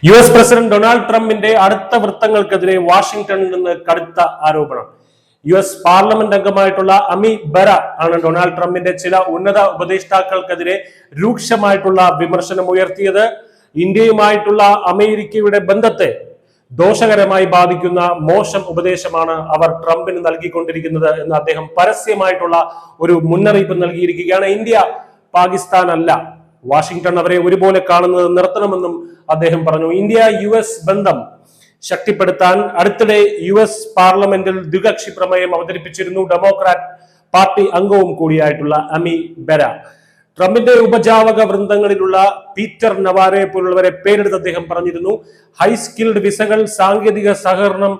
US president Donald ട്രംപിന്റെ അടുത്ത വൃത്തങ്ങൾക്കെതിരെ വാഷിംഗ്ടണിൽ നിന്ന് കടുത്ത ആരോപണം. US പാർലമെന്റ് അംഗമായിട്ടുള്ള അമി ബെറ ആണ് ഡൊണാൾഡ് ട്രംപിന്റെ ചില ഉന്നത ഉപദേഷ്ടാക്കൾക്കെതിരെ രൂക്ഷമായിട്ടുള്ള വിമർശനം ഉയർത്തിയത്. ഇന്ത്യയുമായിട്ടുള്ള അമേരിക്കയുടെ ബന്ധത്തെ ദോഷകരമായി ബാധിക്കുന്ന മോശം ഉപദേശമാണ് അവർ ട്രംപിന് നൽകിക്കൊണ്ടിരിക്കുന്നത് എന്ന് അദ്ദേഹം പരസ്യമായിട്ടുള്ള ഒരു മുന്നറിയിപ്പ് നൽകിയിരിക്കുകയാണ്. ഇന്ത്യ പാകിസ്ഥാൻ അല്ല, വാഷിംഗ്ടൺ അവരെ ഒരുപോലെ കാണുന്നത് നിർത്തണമെന്നും അദ്ദേഹം പറഞ്ഞു. ഇന്ത്യ US ബന്ധം ശക്തിപ്പെടുത്താൻ അടുത്തിടെ US പാർലമെന്റിൽ ദ്വികക്ഷി പ്രമേയം അവതരിപ്പിച്ചിരുന്നു ഡെമോക്രാറ്റ് പാർട്ടി അംഗവും കൂടിയായിട്ടുള്ള അമി ബെറ. ട്രംപിന്റെ ഉപജാവക വൃന്ദങ്ങളിലുള്ള പീറ്റർ നവാരെ പോലുള്ളവരെ പേരെടുത്ത് അദ്ദേഹം പറഞ്ഞിരുന്നു. ഹൈ സ്കിൽഡ് വിസകൾ, സാങ്കേതിക സഹകരണം,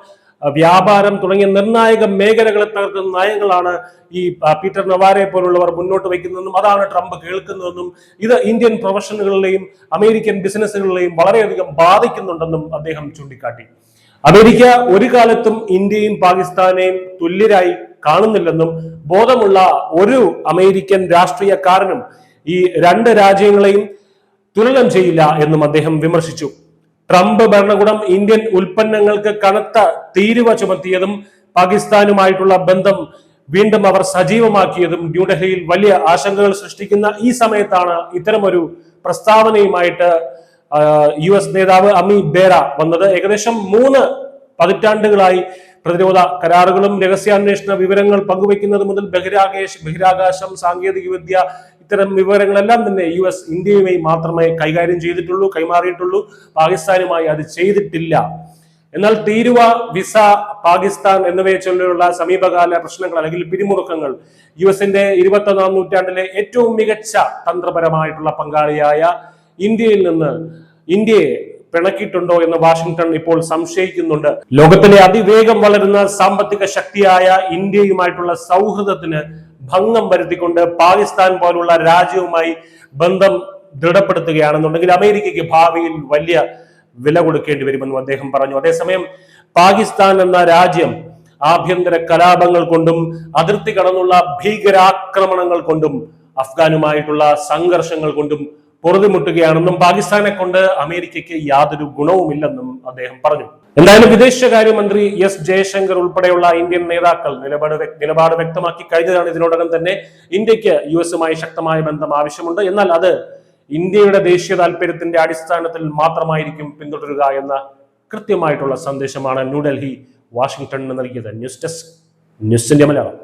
വ്യാപാരം തുടങ്ങിയ നിർണായക മേഖലകളെ തകർക്കുന്ന നയങ്ങളാണ് ഈ പീറ്റർ നവാരെ പോലുള്ളവർ മുന്നോട്ട് വയ്ക്കുന്നതെന്നും അതാണ് ട്രംപ് കേൾക്കുന്നതെന്നും ഇത് ഇന്ത്യൻ പ്രൊഫഷണലുകളെയും അമേരിക്കൻ ബിസിനസ്സുകളെയും വളരെയധികം ബാധിക്കുന്നുണ്ടെന്നും അദ്ദേഹം ചൂണ്ടിക്കാട്ടി. അമേരിക്ക ഒരു കാലത്തും ഇന്ത്യയും പാകിസ്ഥാനെയും തുല്യരായി കാണുന്നില്ലെന്നും ബോധമുള്ള ഒരു അമേരിക്കൻ രാഷ്ട്രീയക്കാരനും ഈ രണ്ട് രാജ്യങ്ങളെയും തുലനം ചെയ്യില്ല എന്നും അദ്ദേഹം വിമർശിച്ചു. ട്രംപ് ഭരണകൂടം ഇന്ത്യൻ ഉൽപ്പന്നങ്ങൾക്ക് കനത്ത തീരുവ ചുമത്തിയതും പാകിസ്ഥാനുമായിട്ടുള്ള ബന്ധം വീണ്ടും അവർ സജീവമാക്കിയതും ന്യൂഡൽഹിയിൽ വലിയ ആശങ്കകൾ സൃഷ്ടിക്കുന്ന ഈ സമയത്താണ് ഇത്തരമൊരു പ്രസ്താവനയുമായിട്ട് US നേതാവ് അമി ബെറ വന്നത്. ഏകദേശം 3 പതിറ്റാണ്ടുകളായി പ്രതിരോധ കരാറുകളും രഹസ്യാന്വേഷണ വിവരങ്ങൾ പങ്കുവയ്ക്കുന്നത് മുതൽ ബഹിരാകാശം, സാങ്കേതിക വിദ്യ, ഇത്തരം വിവരങ്ങളെല്ലാം തന്നെ US ഇന്ത്യയുമായി മാത്രമേ കൈകാര്യം ചെയ്തിട്ടുള്ളൂ, കൈമാറിയിട്ടുള്ളൂ. പാകിസ്ഥാനുമായി അത് ചെയ്തിട്ടില്ല. എന്നാൽ തീരുവ, വിസ, പാകിസ്ഥാൻ എന്നിവയെ ചൊല്ലിയുള്ള സമീപകാല പ്രശ്നങ്ങൾ അല്ലെങ്കിൽ പിരിമുറുക്കങ്ങൾ US-ന്റെ 21ാം നൂറ്റാണ്ടിലെ ഏറ്റവും മികച്ച തന്ത്രപരമായിട്ടുള്ള പങ്കാളിയായ ഇന്ത്യയിൽ നിന്ന് ഇന്ത്യയെ പിണക്കിയിട്ടുണ്ടോ എന്ന് വാഷിംഗ്ടൺ ഇപ്പോൾ സംശയിക്കുന്നുണ്ട്. ലോകത്തിലെ അതിവേഗം വളരുന്ന സാമ്പത്തിക ശക്തിയായ ഇന്ത്യയുമായിട്ടുള്ള സൗഹൃദത്തിന് ഭംഗം വരുത്തിക്കൊണ്ട് പാകിസ്ഥാൻ പോലുള്ള രാജ്യവുമായി ബന്ധം ദൃഢപ്പെടുത്തുകയാണെന്നുണ്ടെങ്കിൽ അമേരിക്കയ്ക്ക് ഭാവിയിൽ വലിയ വില കൊടുക്കേണ്ടി വരുമെന്നും അദ്ദേഹം പറഞ്ഞു. അതേസമയം പാകിസ്ഥാൻ എന്ന രാജ്യം ആഭ്യന്തര കലാപങ്ങൾ കൊണ്ടും അതിർത്തി കടന്നുള്ള ഭീകരാക്രമണങ്ങൾ കൊണ്ടും അഫ്ഗാനുമായിട്ടുള്ള സംഘർഷങ്ങൾ കൊണ്ടും പൊറുതിമുട്ടുകയാണെന്നും പാകിസ്ഥാനെ കൊണ്ട് അമേരിക്കയ്ക്ക് യാതൊരു ഗുണവുമില്ലെന്നും അദ്ദേഹം പറഞ്ഞു. എന്തായാലും വിദേശകാര്യമന്ത്രി S ജയശങ്കർ ഉൾപ്പെടെയുള്ള ഇന്ത്യൻ നേതാക്കൾ നിലപാട് വ്യക്തമാക്കി കഴിഞ്ഞതാണ്. ഇതിനോടകം തന്നെ ഇന്ത്യക്ക് US-മായി ശക്തമായ ബന്ധം ആവശ്യമുണ്ട്, എന്നാൽ അത് ഇന്ത്യയുടെ ദേശീയ താല്പര്യത്തിന്റെ അടിസ്ഥാനത്തിൽ മാത്രമായിരിക്കും പിന്തുടരുക എന്ന കൃത്യമായിട്ടുള്ള സന്ദേശമാണ് ന്യൂഡൽഹി വാഷിംഗ്ടണിന് നൽകിയത്. News desk, news India Malayalam.